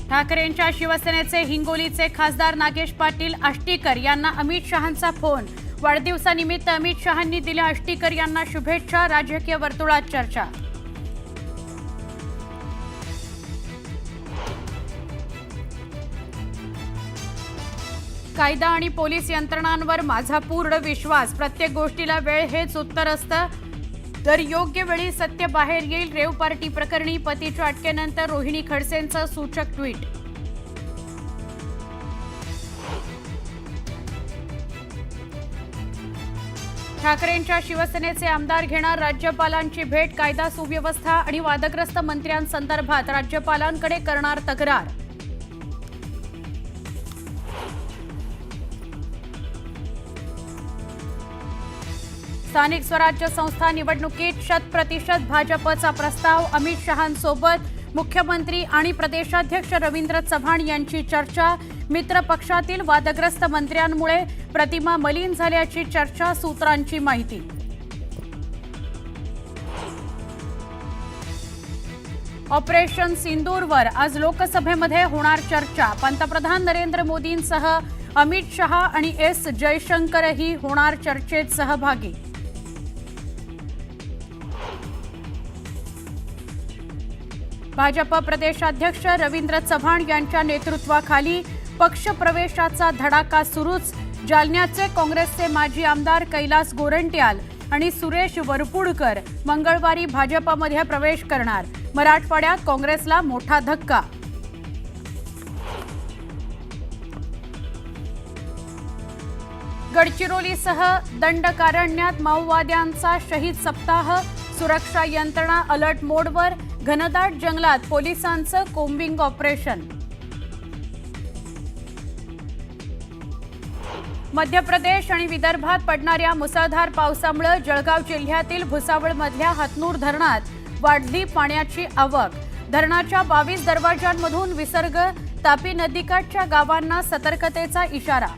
ठाकरेंच्या शिवसेनेचे हिंगोलीचे खासदार नागेश पाटील आष्टीकर यांना अमित शहांचा फोन। वाढदिवसानिमित्त अमित शहांनी दिल्या आष्टीकर यांना शुभेच्छा। राजकीय वर्तुळात चर्चा। कायदा आणि पोलीस यंत्रणांवर माझा पूर्ण विश्वास। प्रत्येक गोष्टीला वेळ हेच उत्तर असतं, तर योग्य वेळी सत्य बाहेर येईल। रेव पार्टी प्रकरणी पतीच्या अटकेनंतर रोहिणी खडसेंचं सूचक ट्विट। ठाकरेंच्या शिवसेनेचे आमदार घेणार राज्यपालांची भेट। कायदा सुव्यवस्था आणि वादग्रस्त मंत्र्यांसंदर्भात राज्यपालांकडे करणार तक्रार। स्थानिक स्वराज्य संस्था निवडणुकीत 100% भाजपचा प्रस्ताव। अमित शहांसोबत मुख्यमंत्री आणि प्रदेशाध्यक्ष रवींद्र चव्हाण यांची चर्चा। मित्र पक्षातील वादग्रस्त मंत्र्यांमुळे प्रतिमा मलिन झाल्याची चर्चा। सूत्रांची माहिती। ऑपरेशन सिंदूरवर आज लोकसभेमध्ये होणार चर्चा। पंतप्रधान नरेंद्र मोदींसह अमित शहा आणि एस जयशंकरही होणार चर्चेत सहभागी। भाजप प्रदेशाध्यक्ष रवींद्र चव्हाण यांच्या नेतृत्वाखाली पक्ष प्रवेशाचा धडाका सुरूच। जालन्याचे काँग्रेसचे माजी आमदार कैलास गोरंट्याल आणि सुरेश वरपुडकर मंगळवारी भाजपमध्ये प्रवेश करणार। मराठवाड्यात काँग्रेसला मोठा धक्का। गडचिरोलीसह दंडकारण्यात माओवाद्यांचा शहीद सप्ताह। सुरक्षा यंत्रणा अलर्ट मोडवर। घनदाट जंगलात पोलिसांचं कोम्बिंग ऑपरेशन। मध्य प्रदेश आणि विदर्भात पडणाऱ्या मुसळधार पावसामुळे जळगाव जिल्ह्यातील भुसावळमधल्या हतनूर धरणात वाढली पाण्याची आवक। धरणाच्या 22 दरवाजांमधून विसर्ग। तापी नदीकाठच्या गावांना सतर्कतेचा इशारा।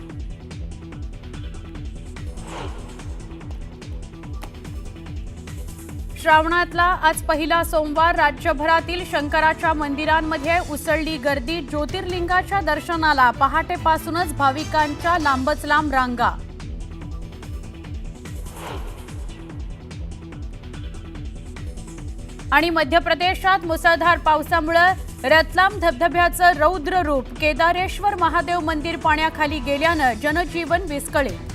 श्रावणातला आज पहिला सोमवार। राज्यभरातील शंकराच्या मंदिरांमध्ये उसळली गर्दी। ज्योतिर्लिंगाच्या दर्शनाला पहाटेपासूनच भाविकांच्या लांबच लांब रांगा। आणि मध्य प्रदेशात मुसळधार पावसामुळे रतलाम धबधब्याचं रौद्र रूप। केदारेश्वर महादेव मंदिर पाण्याखाली गेल्यानं जनजीवन विस्कळीत।